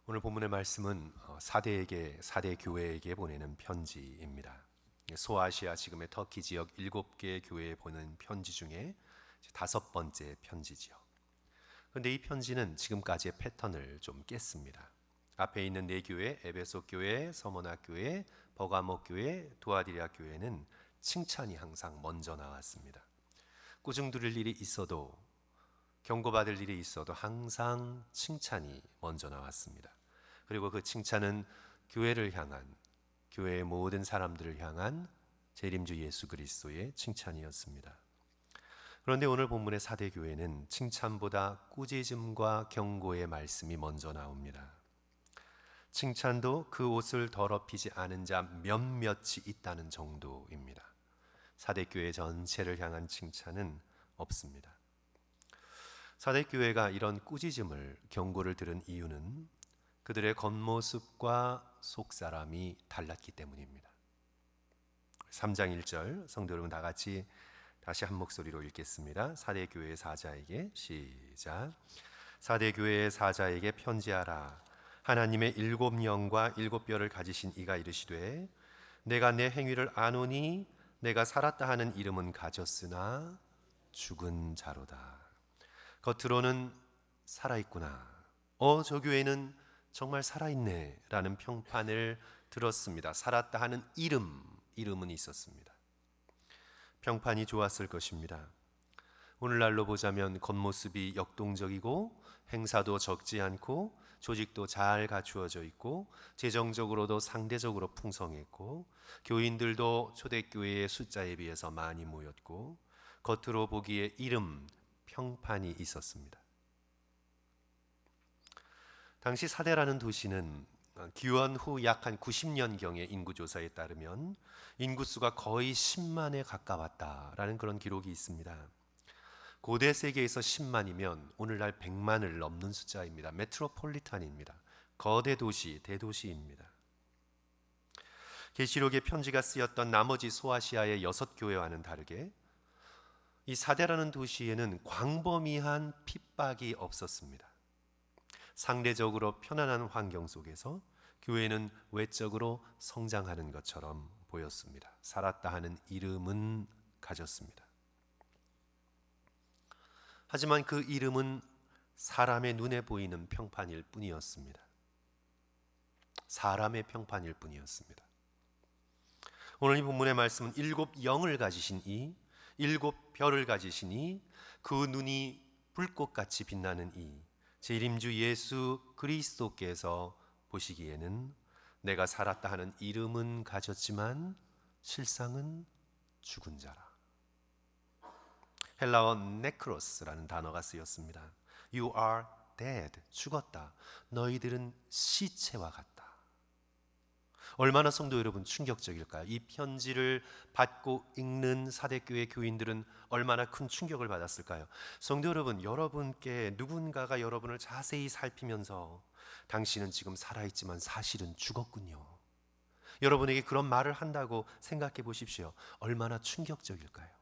오늘 본문의 말씀은 사대 교회에게 보내는 편지입니다. 소아시아 지금의 터키 지역 7개 교회에 보낸 편지 중에 5번째 편지지요. 그런데 이 편지는 지금까지의 패턴을 좀 깼습니다. 앞에 있는 4교회, 에베소 교회, 서머나 교회, 버가모 교회, 두아디라 교회는 칭찬이 항상 먼저 나왔습니다. 꾸중 들을 일이 있어도, 경고받을 일이 있어도 항상 칭찬이 먼저 나왔습니다. 그리고 그 칭찬은 교회를 향한, 교회의 모든 사람들을 향한 재림주 예수 그리스도의 칭찬이었습니다. 그런데 오늘 본문의 사대교회는 칭찬보다 꾸짖음과 경고의 말씀이 먼저 나옵니다. 칭찬도 그 옷을 더럽히지 않은 자 몇몇이 있다는 정도입니다. 사대교회 전체를 향한 칭찬은 없습니다. 사대교회가 이런 꾸짖음을, 경고를 들은 이유는 그들의 겉모습과 속사람이 달랐기 때문입니다. 3장 1절 성도 여러분 다 같이 다시 한 목소리로 읽겠습니다. 사대교회 사자에게 시작. 사대교회의 사자에게 편지하라. 하나님의 7영과 7뼈를 가지신 이가 이르시되 내가 내 행위를 아노니 내가 살았다 하는 이름은 가졌으나 죽은 자로다. 겉으로는 살아있구나. 저 교회는 정말 살아있네 라는 평판을 들었습니다. 살았다 하는 이름은 있었습니다. 평판이 좋았을 것입니다. 오늘날로 보자면 겉모습이 역동적이고 행사도 적지 않고 조직도 잘 갖추어져 있고 재정적으로도 상대적으로 풍성했고 교인들도 초대교회의 숫자에 비해서 많이 모였고 겉으로 보기에 평판이 있었습니다. 당시 사대라는 도시는 기원 후 약 한 90년경의 인구조사에 따르면 인구수가 거의 10만에 가까웠다라는 그런 기록이 있습니다. 고대 세계에서 10만이면 오늘날 100만을 넘는 숫자입니다. 메트로폴리탄입니다. 거대 도시, 대도시입니다. 계시록의 편지가 쓰였던 나머지 소아시아의 6교회와는 다르게 이 사대라는 도시에는 광범위한 핍박이 없었습니다. 상대적으로 편안한 환경 속에서 교회는 외적으로 성장하는 것처럼 보였습니다. 살았다 하는 이름은 가졌습니다. 하지만 그 이름은 사람의 눈에 보이는 평판일 뿐이었습니다. 사람의 평판일 뿐이었습니다. 오늘 이 본문의 말씀은 7영을 가지신 이, 7별을 가지신 이, 그 눈이 불꽃같이 빛나는 이 재림주 예수 그리스도께서 보시기에는 내가 살았다 하는 이름은 가졌지만 실상은 죽은 자라. 헬라어 네크로스라는 단어가 쓰였습니다. You are dead, 죽었다. 너희들은 시체와 같다. 얼마나 성도 여러분 충격적일까요? 이 편지를 받고 읽는 사대교회 교인들은 얼마나 큰 충격을 받았을까요? 성도 여러분, 여러분께 누군가가 여러분을 자세히 살피면서 당신은 지금 살아있지만 사실은 죽었군요. 여러분에게 그런 말을 한다고 생각해 보십시오. 얼마나 충격적일까요?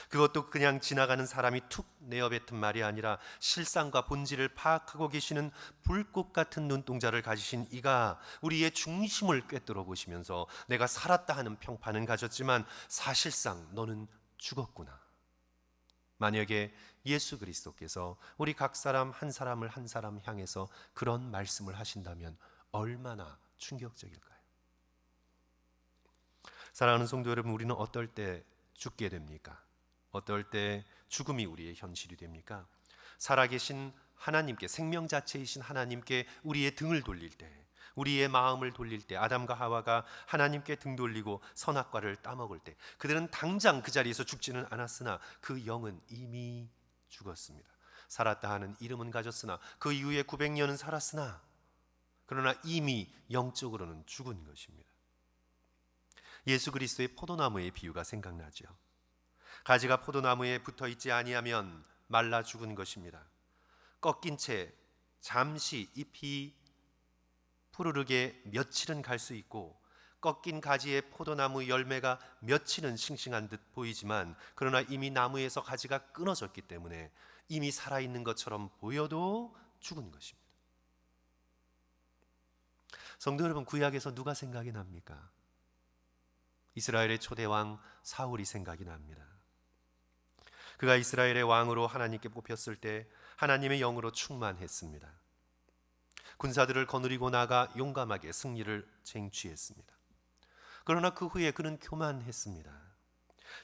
그것도 그냥 지나가는 사람이 툭 내어뱉은 말이 아니라 실상과 본질을 파악하고 계시는 불꽃 같은 눈동자를 가지신 이가 우리의 중심을 꿰뚫어 보시면서 내가 살았다 하는 평판은 가졌지만 사실상 너는 죽었구나. 만약에 예수 그리스도께서 우리 각 사람 한 사람을 한 사람 향해서 그런 말씀을 하신다면 얼마나 충격적일까요? 사랑하는 성도 여러분, 우리는 어떨 때 죽게 됩니까? 어떨 때 죽음이 우리의 현실이 됩니까? 살아계신 하나님께, 생명 자체이신 하나님께 우리의 등을 돌릴 때, 우리의 마음을 돌릴 때, 아담과 하와가 하나님께 등 돌리고 선악과를 따먹을 때 그들은 당장 그 자리에서 죽지는 않았으나 그 영은 이미 죽었습니다. 살았다 하는 이름은 가졌으나 그 이후에 900년은 살았으나 그러나 이미 영적으로는 죽은 것입니다. 예수 그리스도의 포도나무의 비유가 생각나죠. 가지가 포도나무에 붙어 있지 아니하면 말라 죽은 것입니다. 꺾인 채 잠시 잎이 푸르르게 며칠은 갈 수 있고 꺾인 가지의 포도나무 열매가 며칠은 싱싱한 듯 보이지만 그러나 이미 나무에서 가지가 끊어졌기 때문에 이미 살아있는 것처럼 보여도 죽은 것입니다. 성도 여러분, 구약에서 누가 생각이 납니까? 이스라엘의 초대왕 사울이 생각이 납니다. 그가 이스라엘의 왕으로 하나님께 뽑혔을 때 하나님의 영으로 충만했습니다. 군사들을 거느리고 나가 용감하게 승리를 쟁취했습니다. 그러나 그 후에 그는 교만했습니다.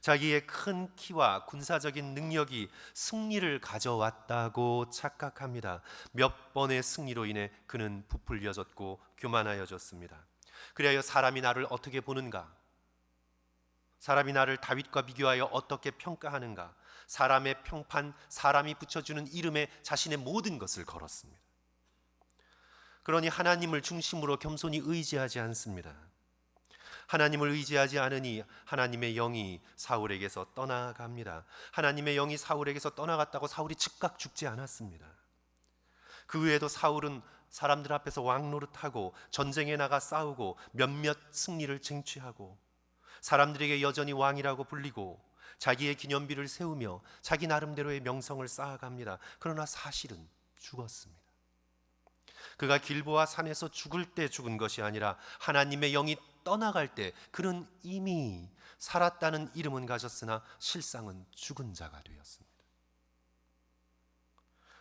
자기의 큰 키와 군사적인 능력이 승리를 가져왔다고 착각합니다. 몇 번의 승리로 인해 그는 부풀려졌고 교만하여졌습니다. 그리하여 사람이 나를 어떻게 보는가? 사람이 나를 다윗과 비교하여 어떻게 평가하는가? 사람의 평판, 사람이 붙여주는 이름에 자신의 모든 것을 걸었습니다. 그러니 하나님을 중심으로 겸손히 의지하지 않습니다. 하나님을 의지하지 않으니 하나님의 영이 사울에게서 떠나갑니다. 하나님의 영이 사울에게서 떠나갔다고 사울이 즉각 죽지 않았습니다. 그 외에도 사울은 사람들 앞에서 왕 노릇하고 전쟁에 나가 싸우고 몇몇 승리를 쟁취하고 사람들에게 여전히 왕이라고 불리고 자기의 기념비를 세우며 자기 나름대로의 명성을 쌓아갑니다. 그러나 사실은 죽었습니다. 그가 길보아 산에서 죽을 때 죽은 것이 아니라 하나님의 영이 떠나갈 때 그는 이미 살았다는 이름은 가졌으나 실상은 죽은 자가 되었습니다.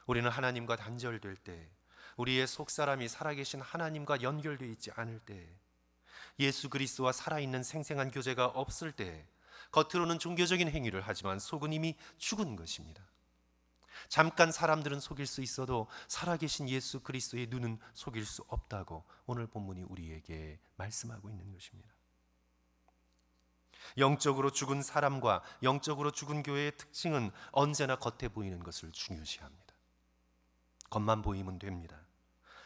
우리는 하나님과 단절될 때, 우리의 속사람이 살아계신 하나님과 연결되어 있지 않을 때, 예수 그리스도와 살아있는 생생한 교제가 없을 때 겉으로는 종교적인 행위를 하지만 속은 이미 죽은 것입니다. 잠깐 사람들은 속일 수 있어도 살아계신 예수 그리스도의 눈은 속일 수 없다고 오늘 본문이 우리에게 말씀하고 있는 것입니다. 영적으로 죽은 사람과 영적으로 죽은 교회의 특징은 언제나 겉에 보이는 것을 중요시합니다. 겉만 보이면 됩니다.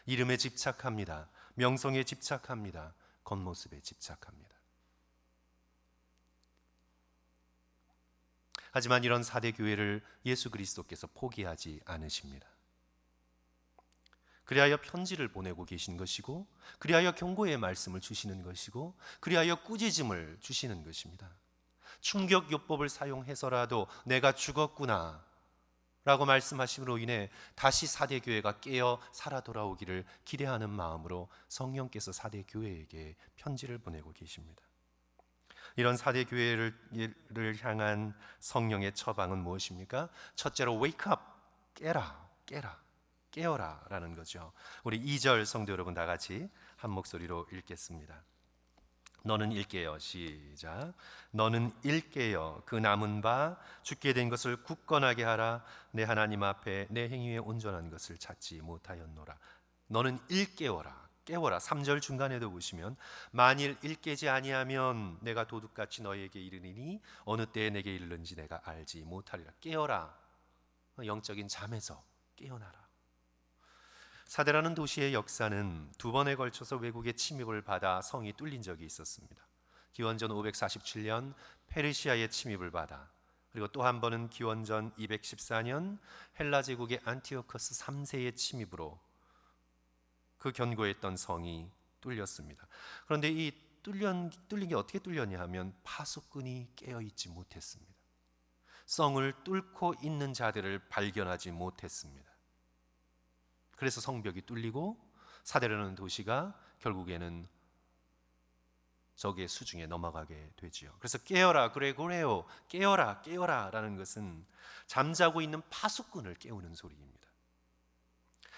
이름에 집착합니다. 명성에 집착합니다. 겉모습에 집착합니다. 하지만 이런 사대 교회를 예수 그리스도께서 포기하지 않으십니다. 그리하여 편지를 보내고 계신 것이고, 그리하여 경고의 말씀을 주시는 것이고, 그리하여 꾸짖음을 주시는 것입니다. 충격요법을 사용해서라도 내가 죽었구나 라고 말씀하심으로 인해 다시 사대 교회가 깨어 살아 돌아오기를 기대하는 마음으로 성령께서 사대 교회에게 편지를 보내고 계십니다. 이런 사대 교회를 향한 성령의 처방은 무엇입니까? 첫째로 wake up, 깨어라 라는 거죠. 우리 2절 성도 여러분 다 같이 한 목소리로 읽겠습니다. 너는 일깨어, 시작. 너는 일깨어 그 남은 바 죽게 된 것을 굳건하게 하라. 내 하나님 앞에 내 행위에 온전한 것을 찾지 못하였노라. 너는 일깨어라, 깨워라. 3절 중간에도 보시면 만일 일깨지 아니하면 내가 도둑같이 너에게 이르리니 어느 때에 내게 이르는지 내가 알지 못하리라. 깨어라. 영적인 잠에서 깨어나라. 사대라는 도시의 역사는 두 번에 걸쳐서 외국의 침입을 받아 성이 뚫린 적이 있었습니다. 기원전 547년 페르시아의 침입을 받아, 그리고 또 한 번은 기원전 214년 헬라 제국의 안티오커스 3세의 침입으로 그 견고했던 성이 뚫렸습니다. 그런데 이 뚫린 게 어떻게 뚫렸냐 하면 파수꾼이 깨어있지 못했습니다. 성을 뚫고 있는 자들을 발견하지 못했습니다. 그래서 성벽이 뚫리고 사대라는 도시가 결국에는 적의 수중에 넘어가게 되지요. 그래서 깨어라, 그레고레오, 깨어라 라는 것은 잠자고 있는 파수꾼을 깨우는 소리입니다.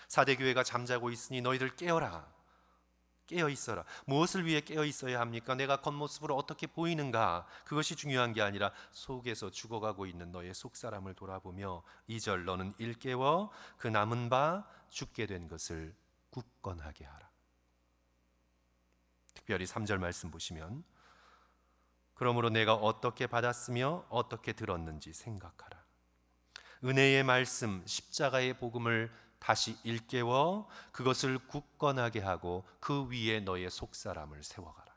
사대교회가 잠자고 있으니 너희들 깨어라, 깨어 있어라. 무엇을 위해 깨어 있어야 합니까? 내가 겉모습으로 어떻게 보이는가, 그것이 중요한 게 아니라 속에서 죽어가고 있는 너의 속사람을 돌아보며 2절 너는 일깨워 그 남은 바 죽게 된 것을 굳건하게 하라. 특별히 3절 말씀 보시면 그러므로 내가 어떻게 받았으며 어떻게 들었는지 생각하라. 은혜의 말씀 십자가의 복음을 다시 일깨워 그것을 굳건하게 하고 그 위에 너의 속사람을 세워가라.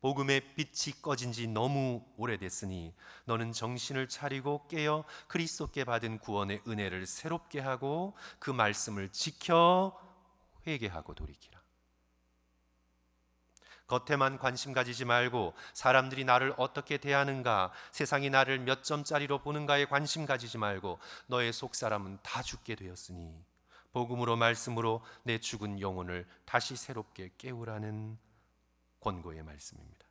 복음의 빛이 꺼진 지 너무 오래됐으니 너는 정신을 차리고 깨어 그리스도께 받은 구원의 은혜를 새롭게 하고 그 말씀을 지켜 회개하고 돌이키라. 겉에만 관심 가지지 말고 사람들이 나를 어떻게 대하는가, 세상이 나를 몇 점짜리로 보는가에 관심 가지지 말고 너의 속사람은 다 죽게 되었으니 복음으로 말씀으로 내 죽은 영혼을 다시 새롭게 깨우라는 권고의 말씀입니다.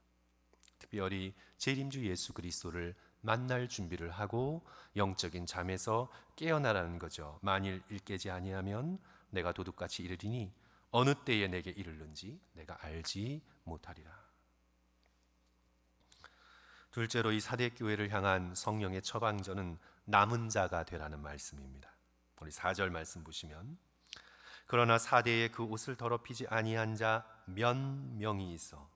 특별히 재림주 예수 그리스도를 만날 준비를 하고 영적인 잠에서 깨어나라는 거죠. 만일 일깨지 아니하면 내가 도둑같이 이르리니 어느 때에 내게 이르는지 내가 알지 못하리라. 둘째로 이 사대교회를 향한 성령의 처방전은 남은 자가 되라는 말씀입니다. 우리 4절 말씀 보시면 그러나 사대에 그 옷을 더럽히지 아니한 자 몇 명이 있어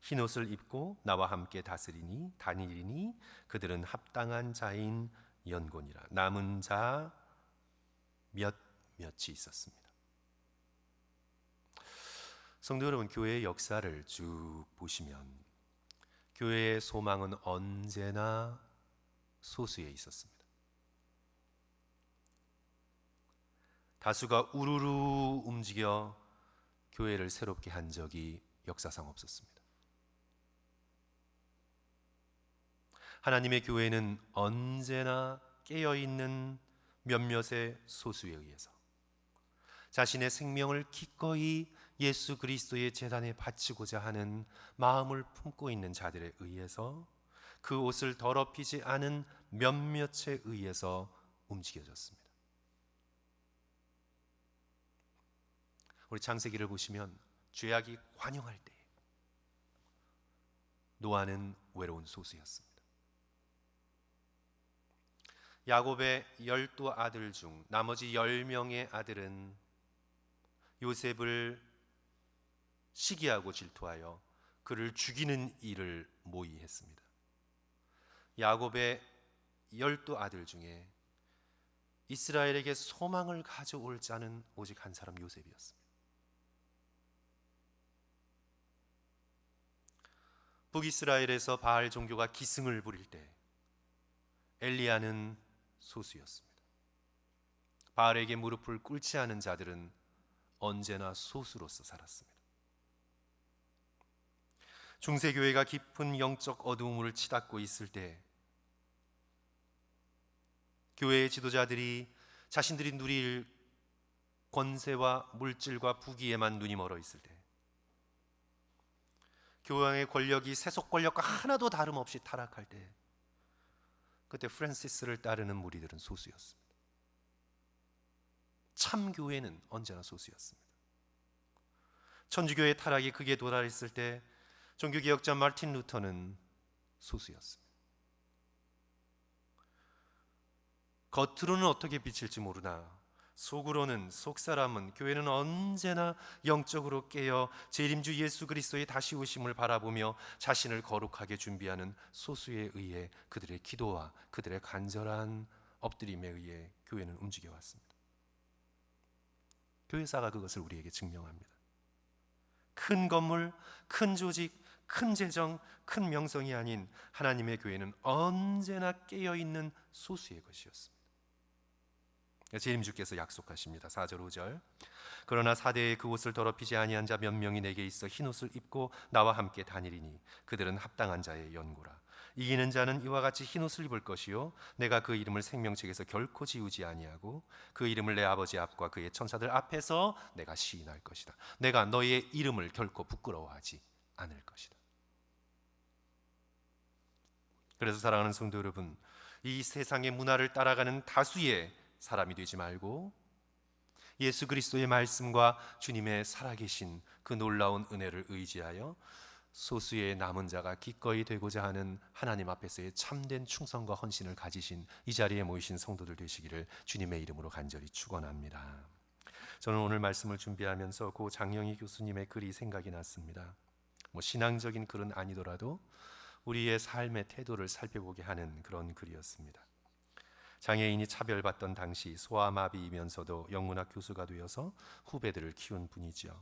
흰 옷을 입고 나와 함께 다니리니 그들은 합당한 자인 연곤이라. 남은 자 몇몇이 있었습니다. 성도 여러분, 교회의 역사를 쭉 보시면 교회의 소망은 언제나 소수에 있었습니다. 다수가 우르르 움직여 교회를 새롭게 한 적이 역사상 없었습니다. 하나님의 교회는 언제나 깨어있는 몇몇의 소수에 의해서 자신의 생명을 기꺼이 예수 그리스도의 제단에 바치고자 하는 마음을 품고 있는 자들에 의해서 그 옷을 더럽히지 않은 몇몇에 의해서 움직여졌습니다. 우리 창세기를 보시면 죄악이 관영할 때 노아는 외로운 소수였습니다. 야곱의 12아들 중 나머지 10명의 아들은 요셉을 시기하고 질투하여 그를 죽이는 일을 모의했습니다. 야곱의 12아들 중에 이스라엘에게 소망을 가져올 자는 오직 한 사람 요셉이었습니다. 북이스라엘에서 바알 종교가 기승을 부릴 때 엘리야는 소수였습니다. 바알에게 무릎을 꿇지 않은 자들은 언제나 소수로서 살았습니다. 중세교회가 깊은 영적 어두움을 치닫고 있을 때 교회의 지도자들이 자신들이 누릴 권세와 물질과 부귀에만 눈이 멀어 있을 때 교황의 권력이 세속 권력과 하나도 다름없이 타락할 때 그때 프란시스를 따르는 무리들은 소수였습니다. 참 교회는 언제나 소수였습니다. 천주교의 타락이 극에 도달했을 때 종교개혁자 마틴 루터는 소수였습니다. 겉으로는 어떻게 비칠지 모르나 속사람은 교회는 언제나 영적으로 깨어 재림주 예수 그리스도의 다시 오심을 바라보며 자신을 거룩하게 준비하는 소수에 의해 그들의 기도와 그들의 간절한 엎드림에 의해 교회는 움직여 왔습니다. 교회사가 그것을 우리에게 증명합니다. 큰 건물, 큰 조직, 큰 재정, 큰 명성이 아닌 하나님의 교회는 언제나 깨어있는 소수의 것이었습니다. 재림주께서 약속하십니다. 4절 5절 그러나 사대에 그 옷을 더럽히지 아니한 자 몇 명이 내게 있어 흰 옷을 입고 나와 함께 다니리니 그들은 합당한 자의 연고라. 이기는 자는 이와 같이 흰 옷을 입을 것이요 내가 그 이름을 생명책에서 결코 지우지 아니하고 그 이름을 내 아버지 앞과 그의 천사들 앞에서 내가 시인할 것이다. 내가 너의 이름을 결코 부끄러워하지 않을 것이다. 그래서 사랑하는 성도 여러분, 이 세상의 문화를 따라가는 다수의 사람이 되지 말고 예수 그리스도의 말씀과 주님의 살아계신 그 놀라운 은혜를 의지하여 소수의 남은 자가 기꺼이 되고자 하는 하나님 앞에서의 참된 충성과 헌신을 가지신 이 자리에 모이신 성도들 되시기를 주님의 이름으로 간절히 축원합니다. 저는 오늘 말씀을 준비하면서 고 장영희 교수님의 글이 생각이 났습니다. 신앙적인 글은 아니더라도 우리의 삶의 태도를 살펴보게 하는 그런 글이었습니다. 장애인이 차별받던 당시 소아마비이면서도 영문학 교수가 되어서 후배들을 키운 분이죠.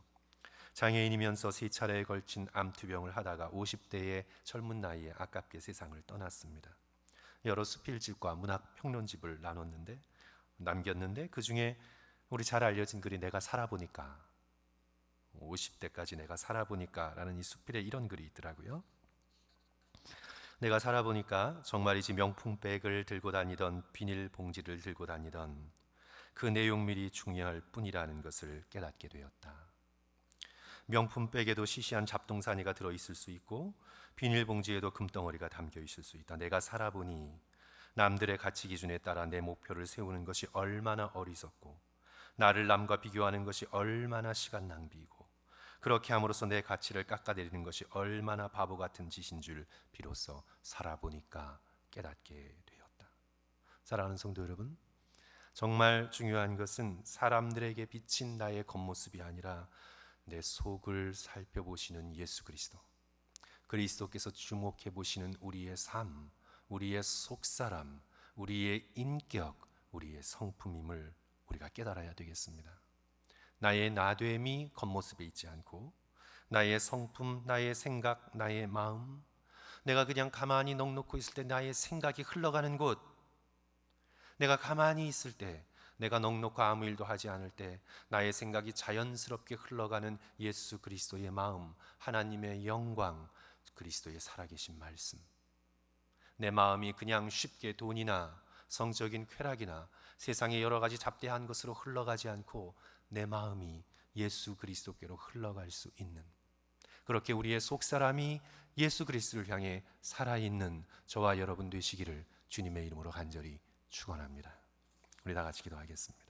장애인이면서 3차례에 걸친 암투병을 하다가 50대의 젊은 나이에 아깝게 세상을 떠났습니다. 여러 수필집과 문학평론집을 남겼는데 그 중에 우리 잘 알려진 글이 내가 살아보니까 50대까지 내가 살아보니까 라는 이 수필에 이런 글이 있더라고요. 내가 살아보니까 정말이지 명품백을 들고 다니던 비닐봉지를 들고 다니던 그 내용밀이 중요할 뿐이라는 것을 깨닫게 되었다. 명품백에도 시시한 잡동사니가 들어있을 수 있고 비닐봉지에도 금덩어리가 담겨 있을 수 있다. 내가 살아보니 남들의 가치 기준에 따라 내 목표를 세우는 것이 얼마나 어리석고 나를 남과 비교하는 것이 얼마나 시간 낭비이고 그렇게 함으로써 내 가치를 깎아내리는 것이 얼마나 바보 같은 짓인 줄 비로소 살아보니까 깨닫게 되었다. 사랑하는 성도 여러분, 정말 중요한 것은 사람들에게 비친 나의 겉모습이 아니라 내 속을 살펴보시는 예수 그리스도께서 주목해 보시는 우리의 삶, 우리의 속사람, 우리의 인격, 우리의 성품임을 우리가 깨달아야 되겠습니다. 나의 나됨이 겉모습에 있지 않고 나의 성품, 나의 생각, 나의 마음, 내가 그냥 가만히 넋놓고 있을 때 나의 생각이 흘러가는 곳, 내가 가만히 있을 때, 내가 넋놓고 아무 일도 하지 않을 때 나의 생각이 자연스럽게 흘러가는 예수 그리스도의 마음, 하나님의 영광, 그리스도의 살아계신 말씀. 내 마음이 그냥 쉽게 돈이나 성적인 쾌락이나 세상의 여러 가지 잡대한 것으로 흘러가지 않고 내 마음이 예수 그리스도께로 흘러갈 수 있는, 그렇게 우리의 속사람이 예수 그리스도를 향해 살아있는 저와 여러분 되시기를 주님의 이름으로 간절히 축원합니다. 우리 다 같이 기도하겠습니다.